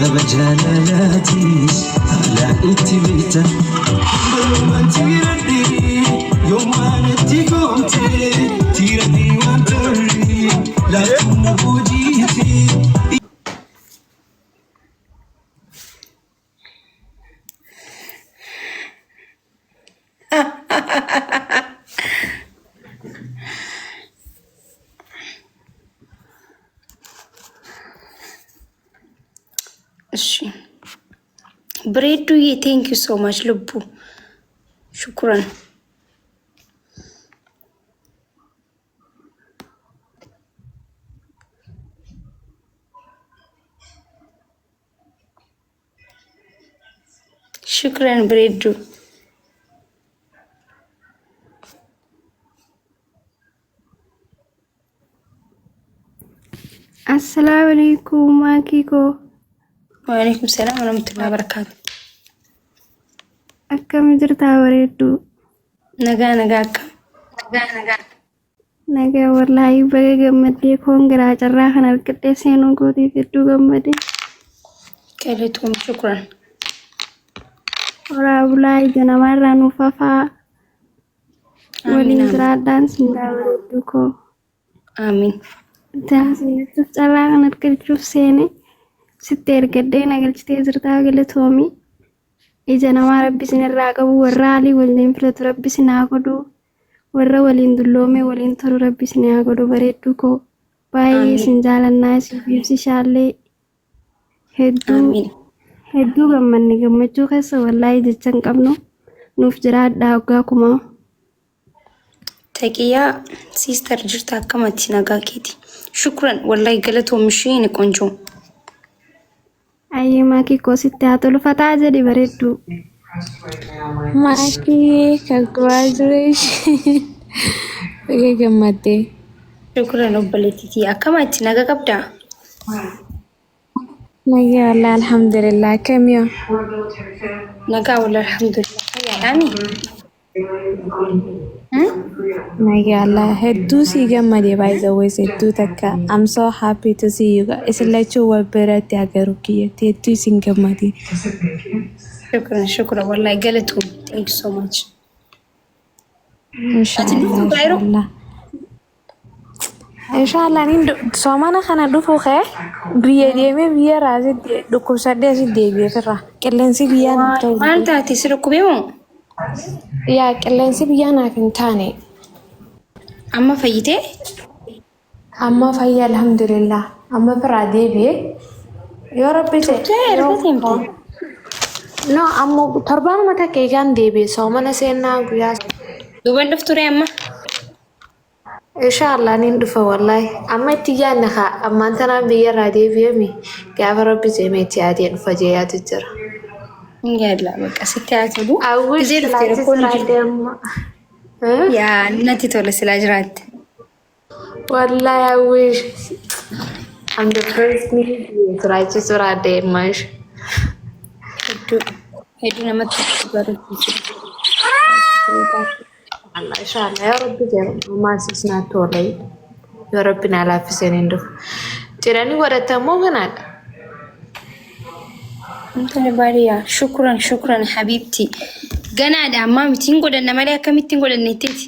بجلالاتي على اتبيتا ما تيردي يوم ما تيقومتي تيردي وانتري لا تنبوجيتي እሺ ብሬዱዬ ቴንክ ዩ ሶ ማች ልቡ ሽኩራን። ሽኩራን ብሬዱ። አሰላሙ አለይኩም ማኪኮ። ወአለይኩም ሰላም ወራህመቱላሂ ወበረካቱ። akkam jirtaa bareeddu? nagaa wallaahi baga gammadee koongiraa carraa kan argadhee seenuun kootiif hedduu gammade. ቀለቱም ሽኩራን። Horaa bulaa ganamaarraa nuuf hafaa waliin jiraadhaan sindaa bareeddu koo. አሚን Taasifachuuf carraa kan argachuuf seene sitti ergadhee nagalchitee jirtaa galatoomii. Ija namaa rabbi sinirraa qabu warra alii waliin filatu rabbi sinaa godhu warra waliin dulloome waliin tolu rabbi sinaa godhu bareeddu koo. Baay'ee sin jaalannaa siif shaallee hedduu gammanne gammachuu keessa wallaahi jecha hin qabnu nuuf jiraadhaa waggaa kumaa. ተቂያ ሲስተር ጅርታ አከማቲ ነጋኬቲ ሽኩራን ወላሂ ገለቶምሽኝ ቆንጆ Ayyee maakii koo sitti haa tolu fataa jedhi bareeddu. Maakii congratulations. Baga gammadee. ሽኩራን ኦበሌቲቲ አከማቲ ነጋ ቀብዳ Nagaa wallah alhamdulillah kamiyo. ነጋ ወላ አልሐምዱሊላህ ያኒ Nagaa wallah hedduu si gammadee by the way hedduu takka. I'm so happy to see you guys. Islachu wabirati agaru kiyyatti hedduu sin gammadee. ሽኩራን ወላሂ ገለቶም ቴንክ ሶ ማች Inshallah. Inshallah nin soomana kana dhufu kee biyya deemee biyya raasii dhukkubsadhee asi deebi'eefirra qilleensi biyyaan ta'u. ማን ታቲ ስልኩቤሞ Yaa qilleensi biyyaa naaf hin taane. አማ ፈይቴ Amma fayyaa alhamdulillah. Amma biraa deebi'ee yoo rabbi ta'e. No amma torbaanuma takka eegaan deebi'ee soomana seenaa guyyaa. ዱበን ደፍቱሪ አማ Inshallah nin dhufa wallahi. Amma itti yaadna kaa ammaan tanaan biyyarraa deebi'eemi gaafa rabbi ta'e itti yaadee dhufa jee yaadu jira. እንጋላ በቃ ሲታያቱሉ Awwish ጊዜ laachis ልትረኮል raadamma. ያ ነቲ ቶለ ስላጅራት Wallahi I wish I'm the first nigga to raachis raadammash. ሄዱ ነመት ባረክ Allah inshallah ya rabbi ta'e maasis naa tolay. Ya rabbi naa laaffiseen hin dhufu. Jedhanii godhatamoo kanaadha. እንትን ባሪያ ሽኩራን ሐቢብቲ ገና ዳማ ሚቲንግ ወደነ ማሊያ ከሚቲንግ ወደነ ቴቲ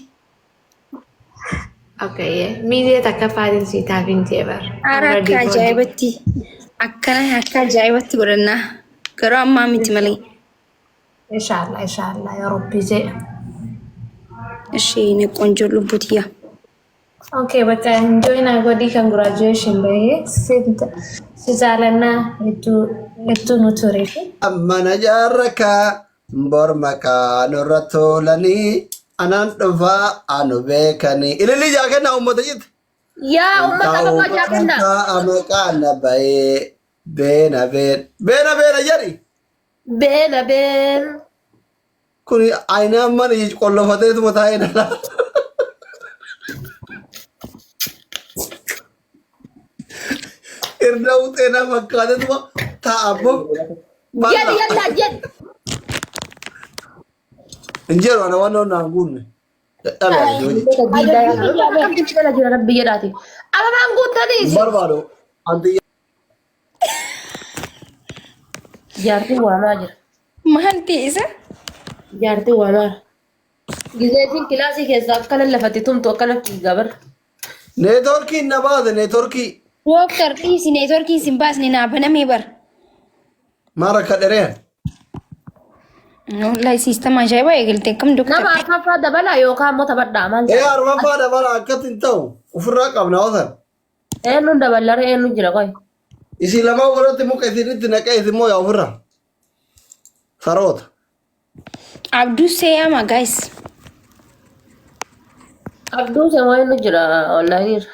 Okay, media takka faarin si taafin jeebar. አራካ ጃይበቲ አካ ጃይበቲ ወደና ገራ አማ ሚቲ ማሊ Inshallah ya rabbi ta'e. እሺ ነ ቆንጆ ልቡትያ Okay, but enjoy na godi congratulations bae. Si jaalanna itu nuturi. mana jaarraka bormaka nurra tolanii anan dhufa anu beekanii ililii jaakenna ummata jit yaa ummata kama jaakenna amaqaana bayee beena jedhi been kun aynaan mani qollofateetuma taa'ee dhala irra uxeenaa fakkaatetuma taa'abbo jed yalla jed injeru ana waan naan guunne rabbi jedhaati ababaan guuttaniis barbaado anti Jaartii waamaa jira. Maal ta'eessa? Jaartii waamaa. Gizeetiin kilaasii keessaa akkana lafatti tumtu akkana fiigaa bara. Neetworkii na baase neetworkii. Dooktar dhiisi neetworkiin sin baasne naa banamee bar. Maara akka dhereen. Wallahi siistama ajaa'ibaa eegalte akkam dooktar. Nama arfaffaa dabalaa yookaan immoo taphadhaa maal Ee arfaffaa dabala akkatti hin ta'u ofirraa qabna osan. eenyuun daballaree eenyu jira qoy. Isin lamaan walitti muka isinitti naqee isin moo yaa ofirraa. Saroota. Abduu Seeyama guys. Abduu seemoo eenyu jira onlaayiniirra.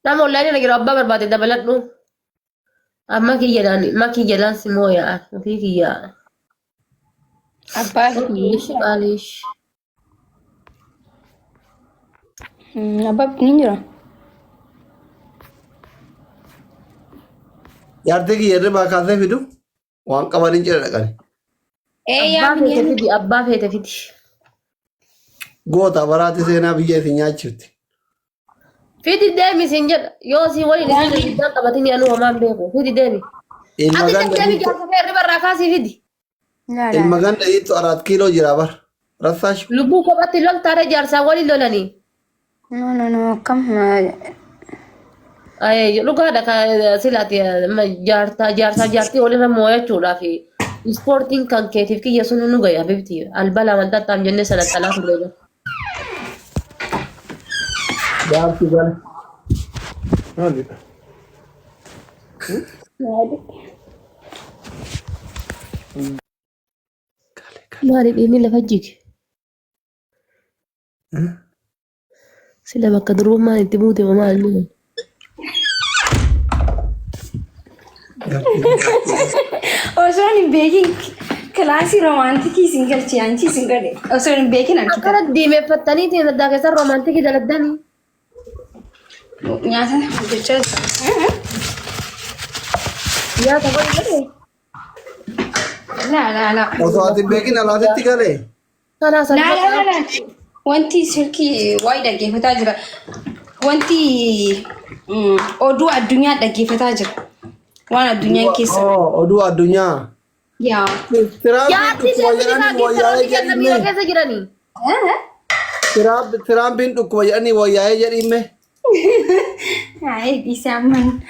Nama onlaayiniirra jiru abbaa barbaade dabaladhu. Amma kiyyaadhaan si moo yaa ofii kiyyaa. Abbaa Qaalish. abbaa ni jira. Jaartii kiyya irraa kaasee fidu waan qaban hin jira dhaqani. Abbaa feete fiti. Goota baraati seenaa biyya isin nyaachifti. Fiti deemi siin jedha yoo si waliin iddaan qabatini anu homaan beeku fiti deemi. Ilma Ati ganda deemi hiitu jaarsa irra barraa kaasii fiti. ilma ganda hiitu 4 kiiloo jira bar. Rassaash. Lubbuu kophatti loltaare jaarsaa waliin lolanii. No kam Dhugaadha ka silaati jaartii walirra moo'achuudhaaf ispoortiin kan keetiif kiyya sun nu gaya bifti albala amantattaam jennee sana xalaa turre. Jaartii gala. Maalidha? Maaliif inni lafa jige? Sila bakka durummaan itti buute maal ni? osoo hin beekin kilaasii roomaantikii sin galchee anchi sin gade osoo hin beekin an kita Akkana diimeeffattaniitiin addaa keessaa roomaantikii daladdanii. nyaata hojjechaa jira. Nyaata godhi galee. La. Osoo ati beekin alaatitti galee. Kanaa salphaa. La. Wanti silkii waa'ee dhaggeeffataa jira. Wanti oduu addunyaa dhaggeeffataa jira. Waan addunyaan keessa. Oduu addunyaa. Yaa. Jaartii seerri keessa jiranii. Tiraampiin dhukkuba jedhanii wayyaa'ee jedhimme. Ay, disaman.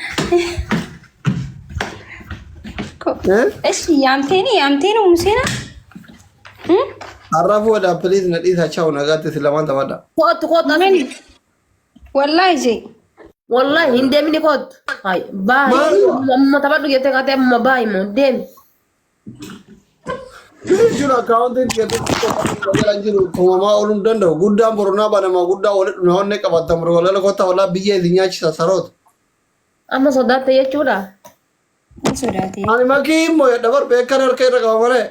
Eshi yamteeni umuseena. Har'a fuudhaa piliis na dhiisaa chaa'u nagaatti si lamaan taphaadha. Kootu asii. Wallahi je. Wallahi hin deemini kootu. Baay'ee amma taphadhu jettee kaatee amma baay'ee moo deemi. Jechuun akkaawuntiin keessatti jiru uumamaa ooluu hin danda'u. Guddaan boronaa banamaa guddaa walitti dhufnee qabattamu. Walala kottaa walaa biyya isin nyaachisa saroota. Amma sodaatte jechuudha. Sodaate. Ani makii immoo dabar beekan harka irra qaba malee.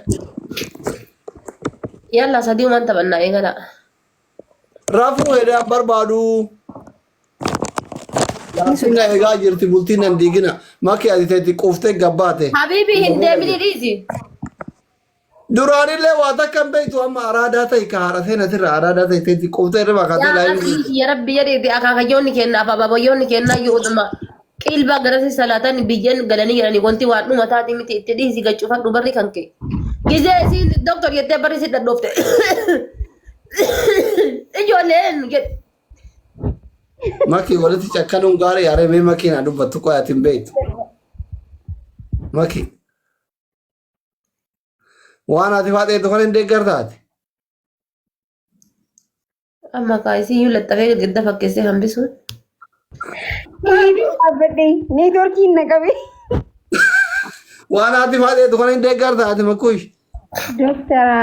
Yalla sadii uumaan taphannaa eegala. Raafuu hedee barbaadu. Yaasiin eegaa jirti bultiin nan diigina. Makii ati teetti quuftee gabbaate. Habiibi hin deemini dhiisi. Duraanillee waa takka hin beektu amma araadaa ta'e ka haadha seenatirra araadaa ta'e teetti quuftee irra bakkaatee Yaa laayinii. asii ya rabbi jedheeti akaakayyoonni kennaaf ababayyoonni kennaa yooduma. Qilbaa garasi salaatan biyyeen galanii jiranii wanti waan dhuma taati miti itti dhiisi gachuufadhu barri kan kee. Gizee isiin doktor jettee barri si dhadhoofte. Ijoolleen jedhe. Makii walitti cakkanuun gaarii yaaree makii na dubbattu qoyaatiin beektu. Makii. Waan ati faaxeetu kan hin deeggartaati. Amma kaayisii yoo laxxafee girgidda fakkeessee hambisuun. Neetworkiin na qabe. Waan ati faaxeetu kan hin deeggartaati makuush. Doktara.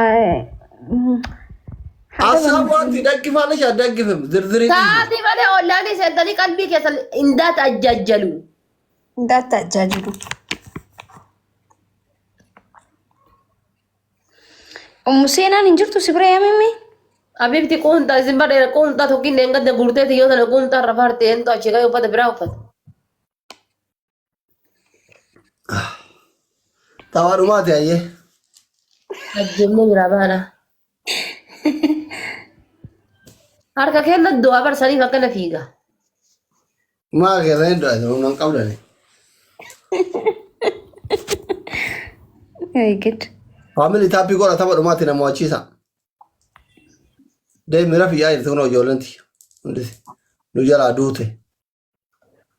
Asaa wanti dhaggifaale shaa dhaggifamu zirzirii. Taati malee ollaanii seentanii qalbii keessan indaata ajjajjalu. Ndaata ajaajilu. Museenaan hin jirtu si bira yaamime? Abibti quuntaa isin badheera quuntaa tokkiin deengadda guurteeti yoo sana quuntaa irra faarte eentu achi gahee uffata biraa uffata. Tawaadhumaati ayyee. Ajjennee biraa baana. Harka kenna du'aa barsaniif akkana fiiga. Maa keessanii du'aa jiru nan qabdani. Good. Family tapi gora taba dumati na mwachisa. Dai mira fi yayi tuno jolenti. Nu jala dute.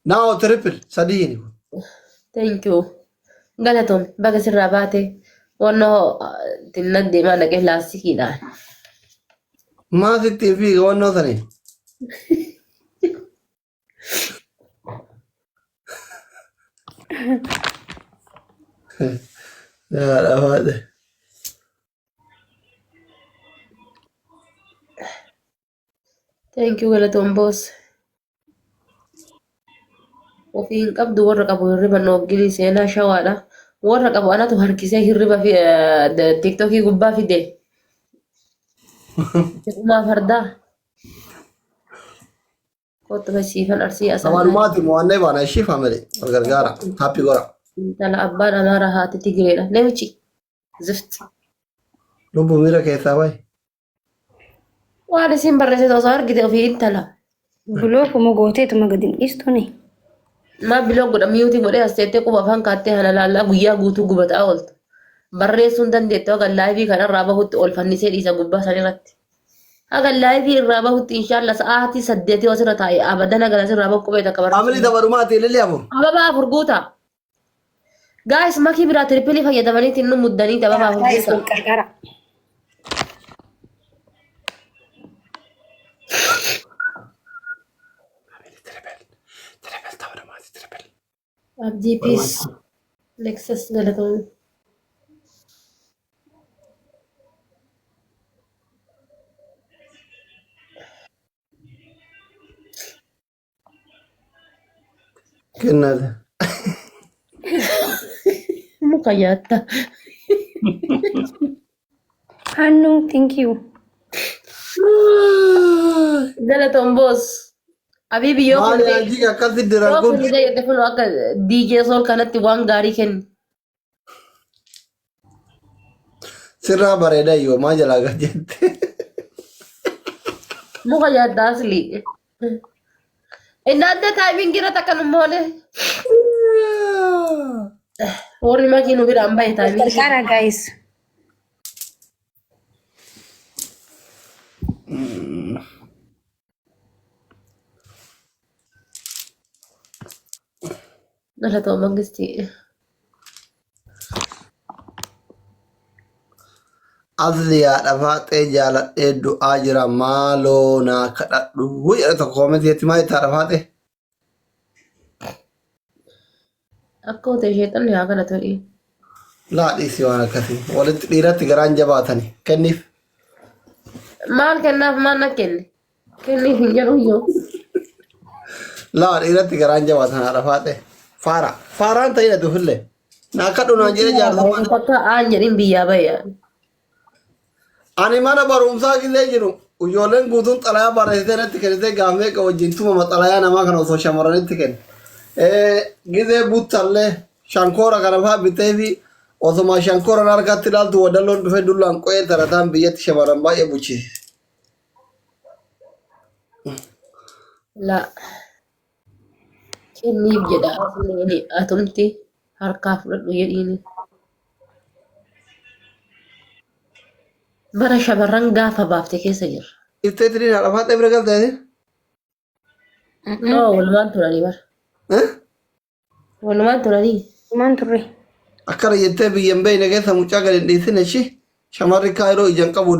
Now triple sadini. Thank you. Galatom baga sirraa baate wannoo tinna deemaa dhaqee laastikiidhaan. Ma sitti fi wannoo sani. Ya dapat. Thank you Galatom boss. Ofiin qabdu warra qabu hirriba noof gili seenaa shawaadha. Warra qabu anatu harkisee hirriba fi tiktokii gubbaa fide. Jedhumaa fardaa. Kottu fasiifan arsii asan. Amalumati muannee baana ishii family gargaara. Happy gora. Tala abbaan amaara haati Tigireedha. Namichi zift. Lubbu mira keessaa bayi. Waan isin barreessite osoo argite ofii intala. Buloo gooteetuma gadi hin dhiistuni. Ma biloo godha miyuutii godhee as teettee quba afaan kaattee hana laallaa guyyaa guutuu gubataa ooltu. Barreessuun dandeettee hagan laayivii kanarraa bahutti ol fannisee dhiisa gubbaa san irratti. Hagan laayivii irraa bahutti inshaalla sa'aatii 8 osirra taa'e abadan hagan asirraa bahu qubee takka barreessu. Family dabarumaati illee abu. Ababaa afur guuta. Gaayis makii biraa tiripilii fayyadamaniitiin nu muddanii ababaa afur guuta. Qarqara. Abdii Peace. Lexus galatoomuu. Kennada. Muka nyaata. Hannu, thank you. Galatoom boss. Habibi yoo Maali kun anjii akkasi diran yoo kun. kun jedhe kun akka DJ Soul kanatti waan gaarii kenni. Sirraa bareeda yoo maa jalaa gad jette. Muka nyaata asli. Inaadde taayimiin gira takka nummoole. Warri makii nu biraan bahe taayimiin. Qarqara guys. Galatoom mangistii. Asliyaa dhafaatee jaaladhee du'aa jira maaloo naa kadhadhu. Jedha tokko koomentii maa itti dhafaatee. Akka hote sheexanni haa kana ta'e. Laadhiisi waan akkasii. Walitti dhiiratti garaan jabaatani. Kenniif. Maal kennaaf maal na kenne? Kenniif hin jedhu yoo. Laa dhiiratti garaan jabaatan haa dhafaatee. Faara. Faaraan ta'ee dhatu fillee. Naa kadhu naan jedhe jaarsa. Bakka aan jedhin biyyaa bahe. Ani mana barumsaa gisee jiru. Ijoolleen guutuun xalayaa barreessitee natti kennitee gaafnee wajjin tumama xalayaa namaa kana osoo shamarranitti kenne. Gisee buttallee shankoora kana fa'aa bitee fi osoma shankooran harkatti ilaaltu wadalloon dhufee dullaan qo'ee tarataan biyyatti shamarran baay'ee bulchise. La kenniif jedha atumti harkaa fudhadhu jedhiini. Bara shamarran gaafa baafte keessa jirra. Iftee tiriin haadha fa'aa bira galtee? Walumaan turanii bara. Walumaan turanii. Maan turre? Akkana jettee biyyan beeyne keessa mucaa gadi hin dhiisin ishii shamarri kaayiroo ijaan qabu